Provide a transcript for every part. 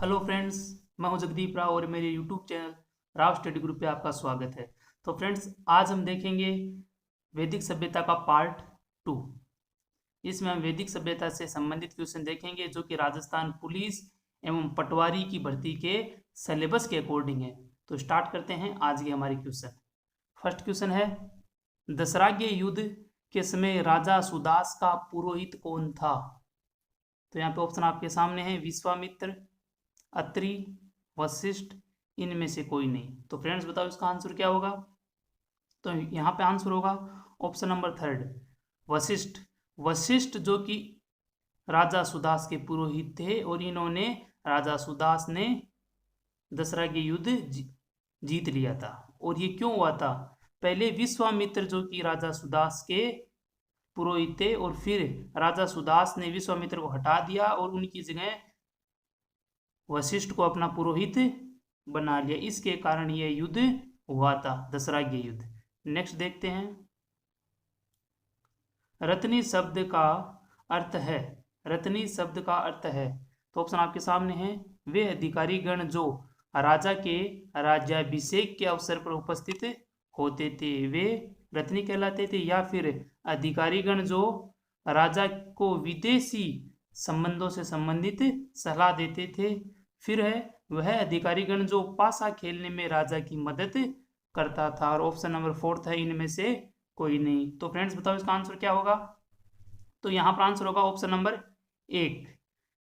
Hello friends, मैं हूं जगदीप राव और मेरे YouTube channel Rao study group पे आपका स्वागत है। तो फ्रेंड्स, आज हम देखेंगे वैदिक सभ्यता का पार्ट 2। इसमें हम वैदिक सभ्यता से संबंधित क्वेश्चन देखेंगे जो कि राजस्थान पुलिस एवं पटवारी की भर्ती के सिलेबस के अकॉर्डिंग है। तो स्टार्ट करते हैं आज की हमारी क्वेश्चन। फर्स्ट क्वेश्चन है, दशराग्य युद्ध के समय राजा सुदास का पुरोहित कौन था? तो यहाँ पे ऑप्शन आपके सामने है, विश्वामित्र, अत्रि, वशिष्ठ, इनमें से कोई नहीं। तो फ्रेंड्स बताओ इसका आंसर क्या होगा? तो यहाँ पे आंसर होगा option number third, Vashishtha. Vashishtha जो कि राजा सुदास के पुरोहित थे और इन्होंने राजा सुदास ने दशरथ के युद्ध जीत लिया था। और ये क्यों हुआ था? पहले विश्वामित्र जो कि राजा सुदास के पुरोहित थे और फिर राजा सुदास ने विश्वामित्र को हटा दिया और उनकी जगह वशिष्ठ को अपना पुरोहित बना लिया। इसके कारण यह युद्ध हुआ था, दशराग्य युद्ध। नेक्स्ट देखते हैं, रत्नी शब्द का अर्थ है। रत्नी शब्द का अर्थ है, तो ऑप्शन आपके सामने है, वे अधिकारी गण जो राजा के राज्याभिषेक के अवसर पर उपस्थित होते थे वे रत्नी कहलाते थे, या फिर अधिकारी गण जो राजा को विदेशी संबंधों से संबंधित सलाह देते थे, फिर है वह अधिकारीगण जो पासा खेलने में राजा की मदद करता था, और ऑप्शन नंबर फोर्थ है, इनमें से कोई नहीं। तो फ्रेंड्स बताओ इसका आंसर क्या होगा? तो यहाँ पर आंसर होगा ऑप्शन नंबर एक,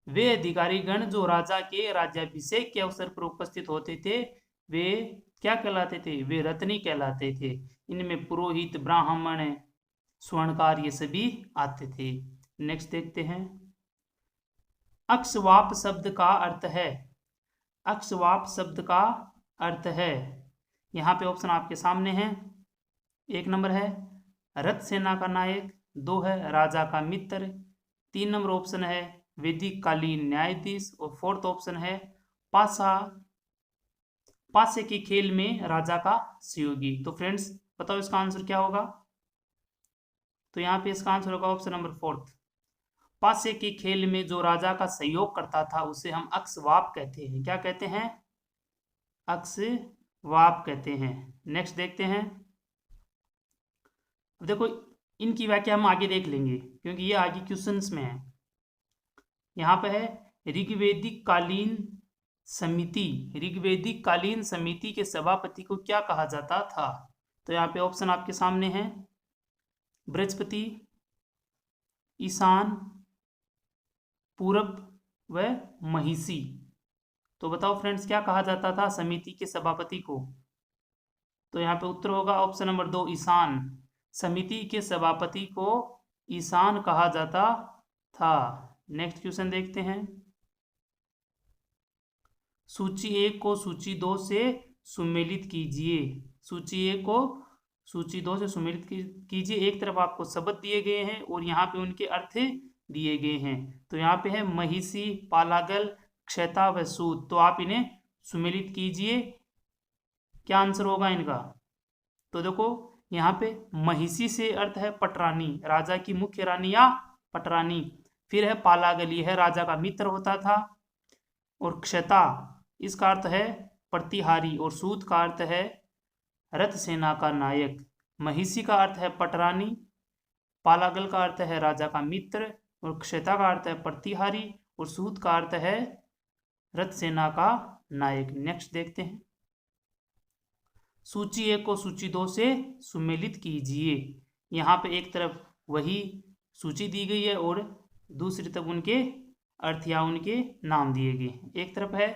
वे अधिकारीगण जो राजा के राज्याभिषेक के अवसर पर उपस्थित होते थे वे क्या कहलाते थे? वे रत्नी कहलाते थे। इनमें पुरोहित, ब्राह्मण, स्वर्णकार ये सभी आते थे। नेक्स्ट देखते हैं, अक्षवाप शब्द का अर्थ है। अक्षवाप शब्द का अर्थ है, यहाँ पे ऑप्शन आपके सामने है। एक नंबर है रथ सेना का नायक, दो है राजा का मित्र, तीन नंबर ऑप्शन है वैदिक कालीन न्यायाधीश, और फोर्थ ऑप्शन है पासे के खेल में राजा का सहयोगी। तो फ्रेंड्स बताओ इसका आंसर क्या होगा? तो यहाँ पे इसका आंसर होगा ऑप्शन नंबर फोर्थ, पासे के खेल में जो राजा का सहयोग करता था उसे हम अक्षवाप कहते हैं। क्या कहते हैं? अक्षवाप कहते हैं। नेक्स्ट देखते हैं, अब देखो इनकी व्याख्या हम आगे देख लेंगे क्योंकि ये आगे क्वेश्चंस में है। यहाँ पे है ऋग्वेदिक कालीन समिति। ऋग्वेदिक कालीन समिति के सभापति को क्या कहा जाता था? तो यहाँ पे ऑप्शन आपके सामने है, बृहस्पति, ईशान, पूरब व महिषी। तो बताओ फ्रेंड्स क्या कहा जाता था समिति के सभापति को? तो यहाँ पे उत्तर होगा ऑप्शन नंबर दो, ईशान। समिति के सभापति को ईशान कहा जाता था। नेक्स्ट क्वेश्चन देखते हैं, सूची 1 को सूची 2 से सुमेलित कीजिए। सूची 1 को सूची 2 से सुमेलित कीजिए। एक तरफ आपको शब्द दिए गए हैं और यहाँ पे उनके अर्थ दिए गए हैं। तो यहाँ पे है महिषी, पालागल, क्षैता व सूत। तो आप इन्हें सुमेलित कीजिए। क्या आंसर होगा इनका? तो देखो यहाँ पे महिषी से अर्थ है पटरानी, राजा की मुख्य रानी या पटरानी। फिर है पालागल, यह राजा का मित्र होता था। और क्षैता इसका अर्थ है प्रतिहारी, और सूत का अर्थ है रथ सेना का नायक। महिषी का अर्थ है पटरानी, पालागल का अर्थ है राजा का मित्र, और क्षैता का अर्थ है प्रतिहारी, और सूत का अर्थ है रथ सेना का नायक। नेक्स्ट देखते हैं, सूची 1 को सूची 2 से सुमेलित कीजिए। यहाँ पे एक तरफ वही सूची दी गई है और दूसरी तरफ उनके अर्थ या उनके नाम दिए गए। एक तरफ है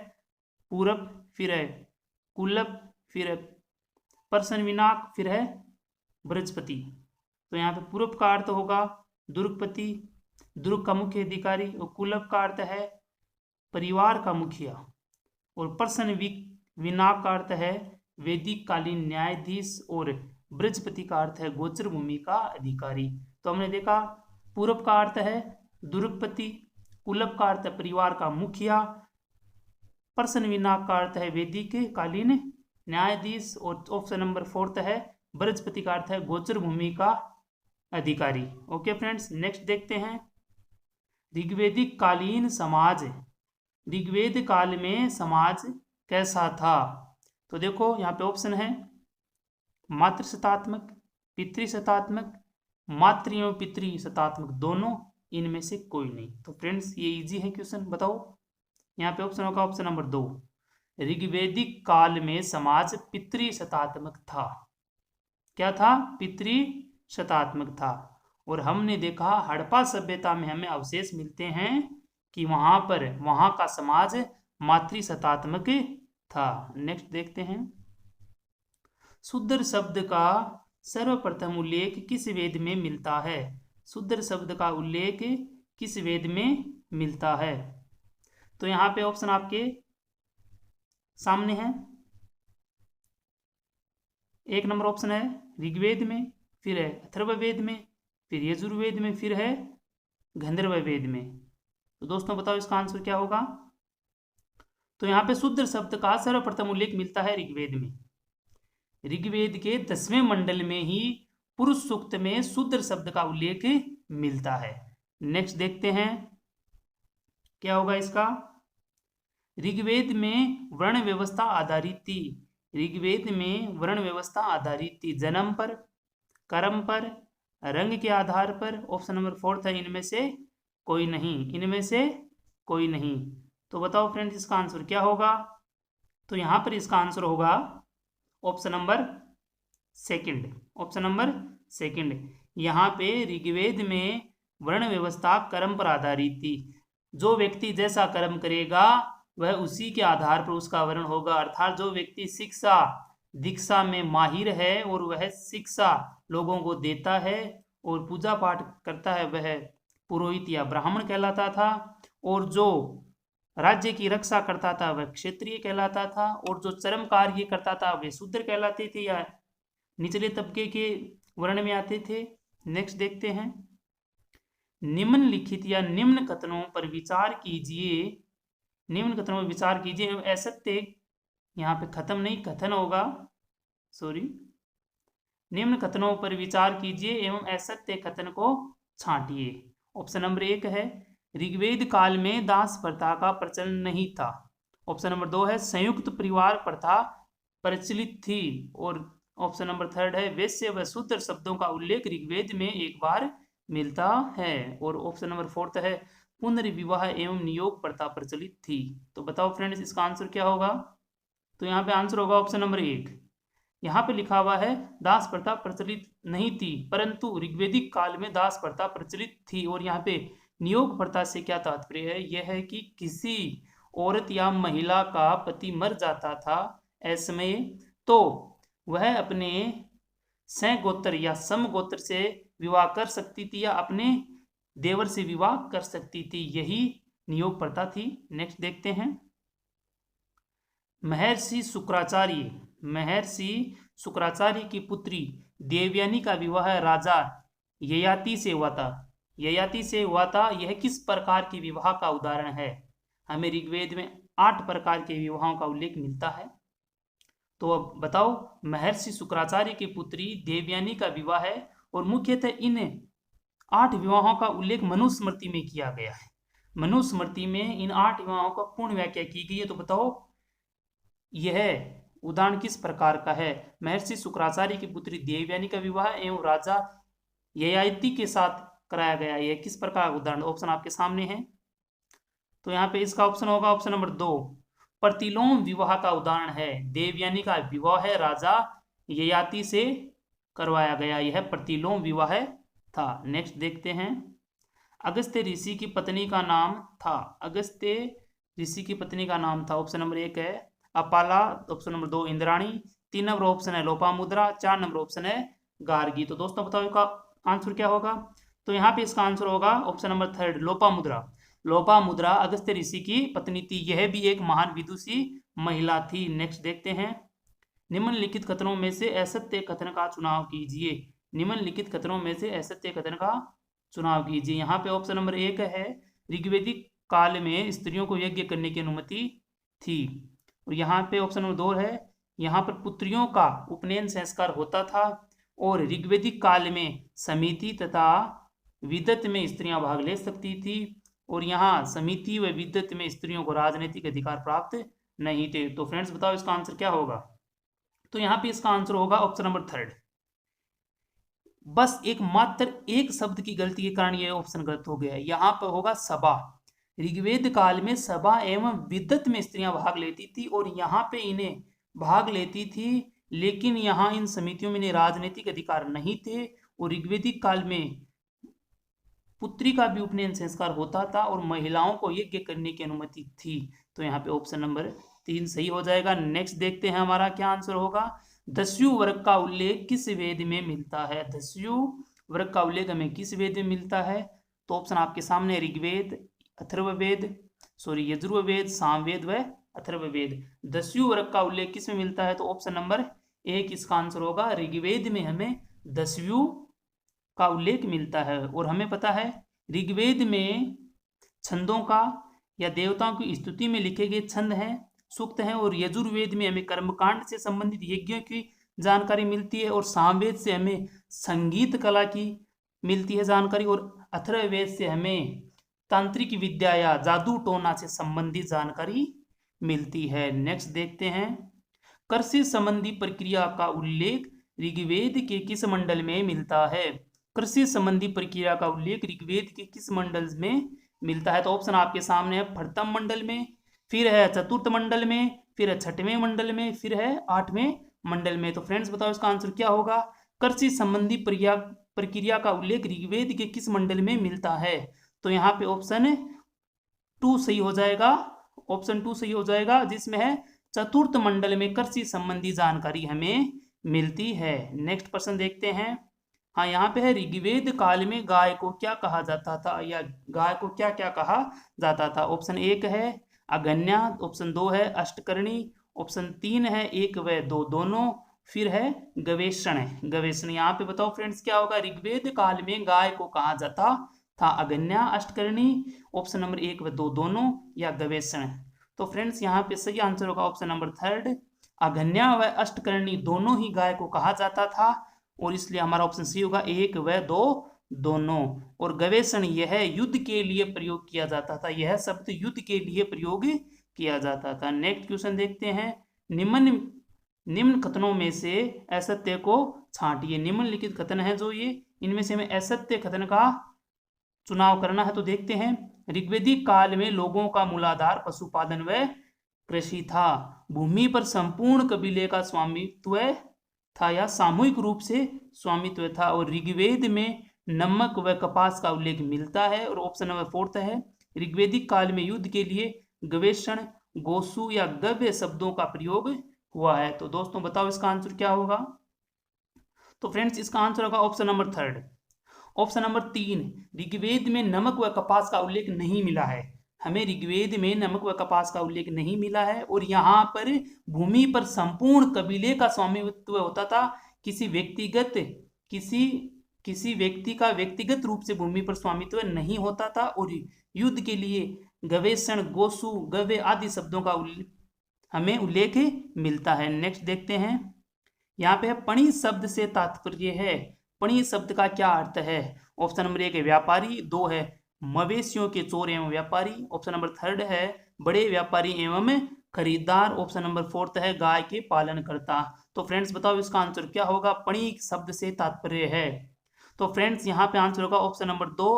पूरब, फिर है कुल्लभ, फिर है परसनविनाक, फिर है बृहस्पति। तो यहाँ पे पूरब का अर्थ होगा दुर्गपति, दुर्ग का मुख्य अधिकारी, और कुल्लभ का अर्थ है परिवार का मुखिया, और पर्सन विनाक का अर्थ है वैदिक कालीन न्यायाधीश, और बृहस्पति का अर्थ है गोचर भूमि का अधिकारी। तो हमने देखा पूरब का अर्थ है दुर्गपति, कुल्लभ का अर्थ है परिवार का मुखिया, पर्सन विनाक का अर्थ है वैदिक कालीन न्यायाधीश, और ऑप्शन नंबर फोर्थ है बृहस्पति का अर्थ है गोचर भूमि का अधिकारी। ओके फ्रेंड्स, नेक्स्ट देखते हैं, ऋग्वेदिक कालीन समाज ऋग्वेद काल में समाज कैसा था? तो देखो यहाँ पे ऑप्शन है मातृ शतात्मक, पितृ शतात्मक, मातृ एवं पितृ शतात्मक, दोनों, इनमें से कोई नहीं। तो फ्रेंड्स ये इजी है क्वेश्चन, बताओ। यहाँ पे ऑप्शन होगा ऑप्शन नंबर 2, ऋग्वेदिक काल में समाज पितृ शतात्मक था। क्या था? पितृ शतात्मक था। और हमने देखा हड़प्पा सभ्यता में हमें अवशेष मिलते हैं कि वहां का समाज मातृ शतात्मक था। नेक्स्ट देखते हैं, शूद्र शब्द का सर्वप्रथम उल्लेख किस वेद में मिलता है? शूद्र शब्द का उल्लेख किस वेद में मिलता है? तो यहाँ पे ऑप्शन आपके सामने है। एक नंबर ऑप्शन है ऋग्वेद में, फिर है अथर्ववेद में, फिर यजुर्वेद में, फिर है गंधर्ववेद में। तो दोस्तों बताओ इसका आंसर क्या होगा? तो यहाँ पे शूद्र शब्द का सर्वप्रथम उल्लेख मिलता है ऋग्वेद में। ऋग्वेद के 10वें मंडल में ही पुरुष सूक्त में शूद्र शब्द का उल्लेख मिलता है। नेक्स्ट देखते हैं क्या होगा इसका। ऋग्वेद में वर्ण व्यवस्था आधारित थी। ऋग्वेद में वर्ण व्यवस्था आधारित थी जन्म पर, कर्म पर, रंग के आधार पर। ऑप्शन नंबर 4 है इनमें से कोई नहीं, इनमें से कोई नहीं। तो बताओ फ्रेंड्स इसका आंसर क्या होगा? तो यहां पर इसका आंसर होगा option number second. Option number second. यहाँ पे ऋग्वेद में वर्ण व्यवस्था कर्म पर आधारित थी। जो व्यक्ति जैसा कर्म करेगा वह उसी के आधार पर उसका वर्ण होगा। अर्थात जो व्यक्ति शिक्षा दीक्षा में माहिर है और वह शिक्षा लोगों को देता है और पूजा पाठ करता है वह पुरोहित या ब्राह्मण कहलाता था, और जो राज्य की रक्षा करता था वह क्षत्रिय कहलाता था, और जो चरम कार्य करता था वे शूद्र कहलाते थे या निचले तबके के वर्ण में आते थे। नेक्स्ट देखते हैं, निम्नलिखित या निम्न कथनों पर विचार कीजिए। निम्न कथनों पर विचार कीजिए एवं असत्य, यहाँ पे खत्म नहीं कथन होगा, सॉरी, निम्न कथनों पर विचार कीजिए एवं असत्य कथन को छांटिए। ऑप्शन नंबर 1 है ऋग्वेद काल में दास प्रथा का प्रचलन नहीं था। ऑप्शन नंबर 2 है संयुक्त परिवार प्रथा प्रचलित थी। और ऑप्शन नंबर 3 है वैश्य व शूद्र शब्दों का उल्लेख ऋग्वेद में एक बार मिलता है। और ऑप्शन नंबर 4 है पुनर्विवाह एवं नियोग प्रथा प्रचलित थी। तो बताओ फ्रेंड्स इसका आंसर क्या होगा? तो यहाँ पे आंसर होगा ऑप्शन नंबर 1। यहाँ पे लिखा हुआ है दास प्रथा प्रचलित नहीं थी, परंतु ऋग्वेदिक काल में दास प्रथा प्रचलित थी। और यहाँ पे नियोग प्रथा से क्या तात्पर्य है? यह है कि किसी औरत या महिला का पति मर जाता था ऐसे में, तो वह अपने सगोत्र या समगोत्र से विवाह कर सकती थी या अपने देवर से विवाह कर सकती थी, यही नियोग प्रथा थी। नेक्स्ट देखते हैं, महर्षि शुक्राचार्य की पुत्री देवयानी का विवाह राजा ययाति से हुआ था। यह किस प्रकार के विवाह का उदाहरण है? हमें ऋग्वेद में 8 प्रकार के विवाहों का उल्लेख मिलता है। तो अब बताओ, महर्षि शुक्राचार्य की पुत्री देवयानी का विवाह है और मुख्यतः इन 8 विवाहों का उल्लेख मनुस्मृति में किया गया है। मनुस्मृति में इन 8 विवाहों का पूर्ण व्याख्या की गई है। तो बताओ यह उदाहरण किस प्रकार का है? महर्षि शुक्राचार्य की पुत्री देवयानी का विवाह एवं राजा ययाति के साथ कराया गया, यह किस प्रकार का उदाहरण? ऑप्शन आपके सामने है। तो यहाँ पे इसका ऑप्शन होगा ऑप्शन नंबर 2, प्रतिलोम विवाह का उदाहरण है। देवयानी का विवाह है राजा ययाति से करवाया गया, यह प्रतिलोम विवाह था। नेक्स्ट देखते हैं, अगस्त्य ऋषि की पत्नी का नाम था। अगस्त्य ऋषि की पत्नी का नाम था। ऑप्शन नंबर 1 है Apala, option number 2 Indrani, 3 number option है लोपामुद्रा, 4 नंबर ऑप्शन है गार्गी। तो दोस्तों बताओ इसका आंसर क्या होगा? तो यहाँ पे इसका आंसर होगा ऑप्शन नंबर 3 लोपामुद्रा। लोपामुद्रा अगस्त्य ऋषि की पत्नी थी, यह भी एक महान विदुषी महिला थी। नेक्स्ट देखते हैं, निम्नलिखित कथनों में से असत्य कथन का चुनाव कीजिए। निम्नलिखित कथनों में से असत्य कथन का चुनाव कीजिए। यहाँ पे ऑप्शन नंबर 1 है ऋग्वेदिक काल में स्त्रियों को यज्ञ करने की अनुमति थी। और यहाँ पे ऑप्शन नंबर 2 है यहाँ पर पुत्रियों का उपनयन संस्कार होता था और ऋग्वेदिक काल में समिति तथा विदत में स्त्रियां भाग ले सकती थी। और यहाँ समिति व विद्युत में स्त्रियों को राजनीतिक अधिकार प्राप्त नहीं थे। तो फ्रेंड्स बताओ इसका आंसर क्या होगा। तो यहाँ पे इसका आंसर होगा ऑप्शन नंबर थर्ड। बस एक मात्र एक शब्द की गलती के कारण यह ऑप्शन गलत हो गया है। यहाँ पर होगा सभा। ऋग्वेद काल में सभा एवं विद्युत में स्त्रियां भाग लेती थी और यहाँ पे इन्हें भाग लेती थी, लेकिन यहाँ इन समितियों में राजनीतिक अधिकार नहीं थे। और ऋग्वेदिक काल में पुत्री का भी उपनयन संस्कार होता था और महिलाओं को यज्ञ करने की अनुमति थी। तो यहाँ पे ऑप्शन नंबर 3 सही हो जाएगा। नेक्स्ट देखते हैं हमारा क्या आंसर होगा। दस्यु वर्ग का उल्लेख किस वेद में मिलता है। दस्यु वर्ग का उल्लेख हमें किस वेद में मिलता है। तो ऑप्शन आपके सामने ऋग्वेद, अथर्ववेद, यजुर्वेद, सामवेद व अथर्ववेद। दस्यु वर्ग का उल्लेख किस में मिलता है। तो ऑप्शन नंबर 1 इसका आंसर होगा। ऋग्वेद में हमें दस्यु का उल्लेख मिलता है। और हमें पता है ऋग्वेद में छंदों का या देवताओं की स्तुति में लिखे गए छंद हैं, सूक्त हैं। और यजुर्वेद में हमें कर्मकांड से संबंधित यज्ञों की जानकारी मिलती है। और सामवेद से हमें संगीत कला की मिलती है जानकारी। और अथर्ववेद से हमें तांत्रिक विद्या या जादू टोना से संबंधित जानकारी मिलती है। नेक्स्ट देखते हैं। कृषि संबंधी प्रक्रिया का उल्लेख ऋग्वेद के किस मंडल में मिलता है। कृषि संबंधी प्रक्रिया का उल्लेख ऋग्वेद के किस मंडल में मिलता है। तो ऑप्शन आपके सामने है। प्रथम मंडल में, फिर है चतुर्थ मंडल में, फिर है छठवें मंडल में, फिर है 8वें मंडल में। तो फ्रेंड्स बताओ इसका आंसर क्या होगा। कृषि संबंधी प्रक्रिया का उल्लेख ऋग्वेद के किस मंडल में मिलता है। तो यहाँ पे ऑप्शन 2 सही हो जाएगा। ऑप्शन 2 सही हो जाएगा, जिसमें है चतुर्थ मंडल में कृषि संबंधी जानकारी हमें मिलती है। नेक्स्ट प्रश्न देखते हैं। हाँ, यहाँ पे है ऋग्वेद काल में गाय को क्या कहा जाता था, या गाय को क्या क्या कहा जाता था। ऑप्शन 1 है अगन्या, ऑप्शन 2 है अष्टकर्णी, ऑप्शन 3 है 1 व 2 दोनों, फिर है गवेषण। गवेषण यहाँ पे बताओ फ्रेंड्स क्या होगा। ऋग्वेद काल में गाय को कहा जाता था अगन्या, अष्टकर्णी, ऑप्शन नंबर 1 व 2 दोनों, या गवेषण। तो फ्रेंड्स यहाँ पे सही आंसर होगा ऑप्शन नंबर 3, अगन्या व अष्टकर्णी दोनों ही गाय को कहा जाता था। और इसलिए हमारा ऑप्शन सी होगा 1 व 2 दोनों। और गवेषण यह युद्ध के लिए प्रयोग किया जाता था। यह शब्द युद्ध के लिए प्रयोग किया जाता था। नेक्स्ट क्वेश्चन देखते हैं। निम्न कथनों में से असत्य को छांटिए। निम्नलिखित कथन है जो ये, इनमें से हमें असत्य कथन का चुनाव करना है। तो देखते हैं। ऋग्वेदिक काल में लोगों का मूलाधार पशुपालन व कृषि था। भूमि पर संपूर्ण कबीले का स्वामित्व था या सामूहिक रूप से स्वामित्व था। और ऋग्वेद में नमक व कपास का उल्लेख मिलता है। और ऑप्शन नंबर 4 है ऋग्वेदिक काल में युद्ध के लिए गवेषण, गोसु या गव्य शब्दों का प्रयोग हुआ है। तो दोस्तों बताओ इसका आंसर क्या होगा। तो फ्रेंड्स इसका आंसर होगा option number 3। Option number 3, Rigveda में नमक व कपास का उल्लेख नहीं मिला है। हमें ऋग्वेद में नमक व कपास का उल्लेख नहीं मिला है। और यहाँ पर भूमि पर संपूर्ण कबीले का स्वामित्व होता था। किसी व्यक्ति का व्यक्तिगत रूप से भूमि पर स्वामित्व नहीं होता था। और युद्ध के लिए गवेषण, गोसु, गव्य आदि शब्दों का हमें उल्लेख मिलता है। नेक्स्ट देखते हैं। यहाँ पे पणि शब्द से तात्पर्य है। पणि शब्द का क्या अर्थ है। ऑप्शन नंबर 1 है व्यापारी, 2 है मवेशियों के चोर एवं व्यापारी, ऑप्शन नंबर 3 है बड़े व्यापारी एवं खरीदार, ऑप्शन नंबर 4 है गाय के पालनकर्ता। तो फ्रेंड्स बताओ इसका आंसर क्या होगा। पणि शब्द से तात्पर्य है। तो फ्रेंड्स यहाँ पे आंसर होगा ऑप्शन नंबर 2,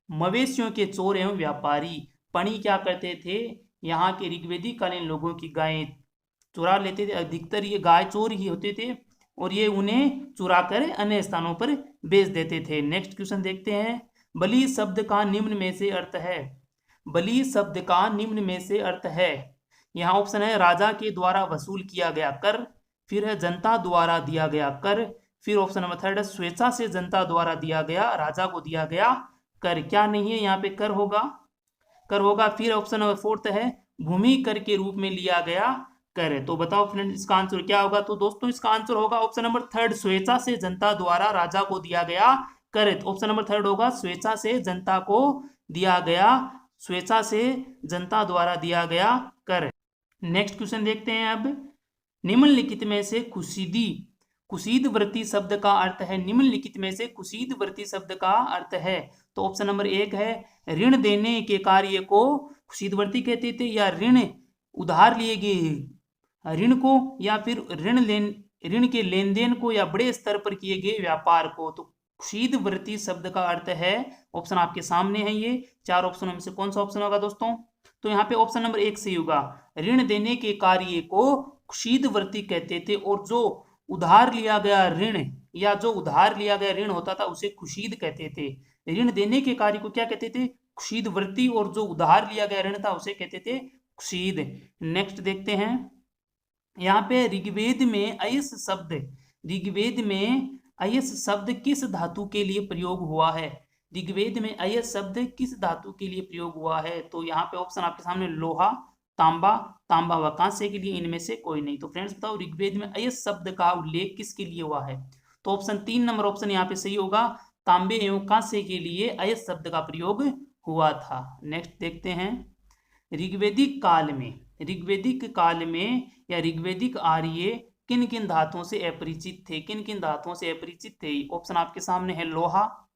मवेशियों के चोर एवं व्यापारी। पणि क्या करते थे, यहाँ के ऋग्वेदिक कालीन लोगों की गायें चुरा लेते थे। अधिकतर ये गाय चोर ही होते थे और ये उन्हें चुरा कर अन्य स्थानों पर बेच देते थे। नेक्स्ट क्वेश्चन देखते हैं। बलि शब्द का निम्न में से अर्थ है। बलि शब्द का निम्न में से अर्थ है। यहाँ ऑप्शन है राजा के द्वारा वसूल किया गया कर, फिर है जनता द्वारा दिया गया कर, फिर ऑप्शन नंबर 3 स्वेच्छा से जनता द्वारा दिया गया, राजा को दिया गया कर। क्या नहीं है यहाँ पे कर होगा, कर होगा। फिर ऑप्शन नंबर 4 है भूमि कर के रूप में लिया गया कर। तो बताओ फ्रेंड्स इसका आंसर क्या होगा। तो दोस्तों इसका आंसर होगा ऑप्शन नंबर 3 स्वेच्छा से जनता द्वारा राजा को दिया गया कर। ऑप्शन नंबर 3 होगा स्वेच्छा से जनता को दिया गया, स्वेच्छा से जनता द्वारा दिया गया कर। नेक्स्ट क्वेश्चन देखते हैं अब। निम्नलिखित में से कुशीदी कुशीदवर्ती शब्द का अर्थ है, निम्नलिखित में से कुशीदवर्ती शब्द का अर्थ है। तो ऑप्शन नंबर 1 है ऋण देने के कार्य को कुशीदवर्ती कहते थे, या ऋण उधार लिए गए ऋण को, या फिर ऋण के लेन देन को, या बड़े स्तर पर किए गए व्यापार को। तो कुशीदवर्ती शब्द का अर्थ है, ऑप्शन आपके सामने है, ये 4 ऑप्शनों में से कौन सा ऑप्शन होगा दोस्तों? तो यहाँ पे ऑप्शन नंबर 1 सही होगा। ऋण देने के कार्य को कुशीदवर्ती कहते थे, और जो उधार लिया गया ऋण, या जो उधार लिया गया ऋण होता था उसे कुशीद कहते थे। ऋण देने के कार्य को क्या कहते थे? कुशीदवर्ती, और जो उधार लिया गया ऋण था उसे कहते थे कुशीद। नेक्स्ट देखते हैं, यहाँ पे ऋग्वेद में अयस शब्द किस धातु के लिए प्रयोग हुआ है? ऋग्वेद में अयस शब्द किस धातु के लिए प्रयोग हुआ है? तो यहाँ पे ऑप्शन आपके सामने लोहा, तांबा व कांस्य के लिए, इनमें से कोई नहीं। तो फ्रेंड्स बताओ ऋग्वेद में अयस शब्द का उल्लेख किसके लिए हुआ है? तो ऑप्शन 3 नंबर ऑप्शन यहाँ पे सही होगा, तांबे एवं कांस्य के लिए अयस शब्द का प्रयोग हुआ था। नेक्स्ट देखते हैं, ऋग्वेदिक काल में या ऋग्वेदिक आर्य किन किन धातुओं से अपरिचित थे? ऑप्शन आपके सामने है लोहा,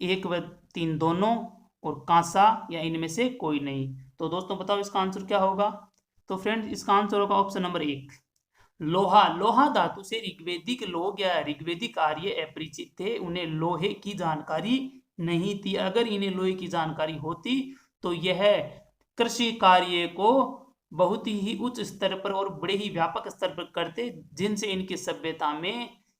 1 व 3 दोनों, और कांसा, या इनमें से कोई नहीं। तो दोस्तों बताओ इसका आंसर क्या होगा? तो फ्रेंड्स इसका आंसर होगा ऑप्शन नंबर 1 लोहा धातु से ऋग्वेदिक लोग या ऋग्वेदिक आर्य अपरिचित थे, उन्हें लोहे की जानकारी नहीं थी। अगर इन्हें लोहे की जानकारी होती तो यह कृषि कार्य को बहुत ही उच्च स्तर पर और बड़े ही व्यापक स्तर पर करते, जिनसे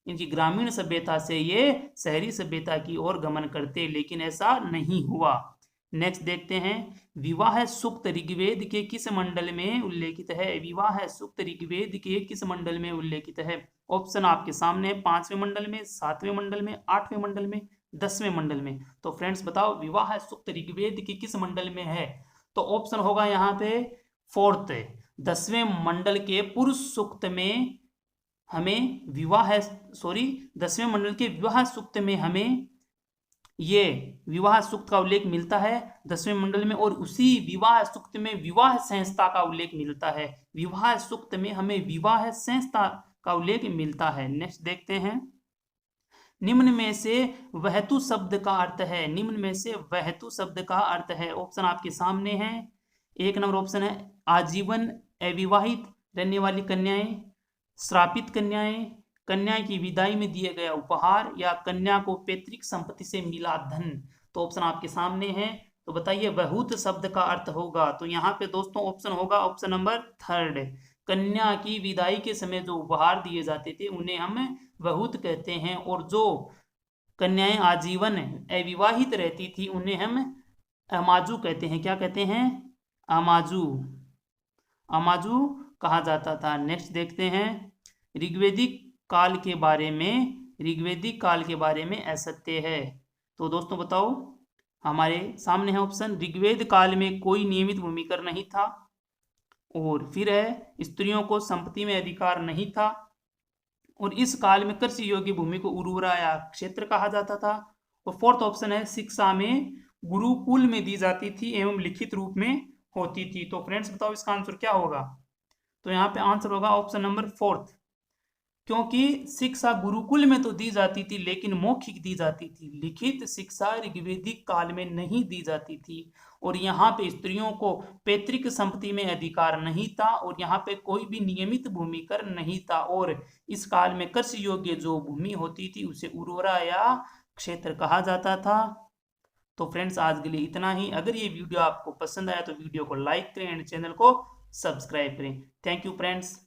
इनकी ग्रामीण सभ्यता से ये शहरी सभ्यता की ओर गमन करते, लेकिन ऐसा नहीं हुआ। नेक्स्ट देखते हैं, विवाह सूक्त ऋग्वेद के किस मंडल में उल्लेखित है? विवाह सूक्त ऋग्वेद के किस मंडल में उल्लेखित है? ऑप्शन आपके सामने है, 5वें मंडल में, 7वें मंडल में, 8वें मंडल में, 10वें मंडल में। तो फ्रेंड्स बताओ विवाह सूक्त ऋग्वेद के किस मंडल में है? तो ऑप्शन होगा यहाँ पे 4th 10वें मंडल के पुरुष सूक्त में हमें 10वें मंडल के विवाह सूक्त में हमें ये विवाह सूक्त का उल्लेख मिलता है 10वें मंडल में, और उसी विवाह सूक्त में विवाह संहिता का उल्लेख मिलता है। विवाह सूक्त में हमें विवाह संहिता का उल्लेख मिलता है। नेक्स्ट देखते हैं, निम्न में से वहतु शब्द का अर्थ है। ऑप्शन आपके सामने है, 1 नंबर ऑप्शन है आजीवन अविवाहित रहने वाली कन्याएं, श्रापित कन्याएं, कन्या की विदाई में दिया गया उपहार, या कन्या को पैतृक संपत्ति से मिला धन। तो ऑप्शन आपके सामने है, तो बताइए बहुत शब्द का अर्थ होगा। तो यहाँ पे दोस्तों ऑप्शन होगा ऑप्शन नंबर 3 कन्या की विदाई के समय जो उपहार दिए जाते थे उन्हें हम बहुत कहते हैं, और जो कन्याएं आजीवन अविवाहित रहती थी उन्हें हम अमाजू कहते हैं। क्या कहते हैं? अमाजू कहा जाता था। नेक्स्ट देखते हैं, ऋग्वेदिक काल के बारे में असत्य है। तो दोस्तों बताओ, हमारे सामने है ऑप्शन, ऋग्वेद काल में कोई नियमित भूमिकर नहीं था, और फिर है स्त्रियों को संपत्ति में अधिकार नहीं था, और इस काल में कृषि योग्य भूमि को उर्वरा या क्षेत्र कहा जाता था, और 4th ऑप्शन है शिक्षा में गुरुकुल में दी जाती थी एवं लिखित रूप में होती थी। तो फ्रेंड्स बताओ इसका आंसर क्या होगा? तो यहाँ पे आंसर होगा ऑप्शन नंबर 4th, क्योंकि शिक्षा गुरुकुल में तो दी जाती थी लेकिन मौखिक दी जाती थी, लिखित शिक्षा ऋग्वेदिक काल में नहीं दी जाती थी, और यहाँ पे स्त्रियों को पैतृक संपत्ति में अधिकार नहीं था, और यहाँ पे कोई भी नियमित भूमिकर नहीं था, और इस काल में कृषि योग्य जो भूमि होती थी उसे उर्वरा या क्षेत्र कहा जाता था। तो फ्रेंड्स आज के लिए इतना ही। अगर ये वीडियो आपको पसंद आया तो वीडियो को लाइक करें एंड चैनल को सब्सक्राइब करें। Thank you friends.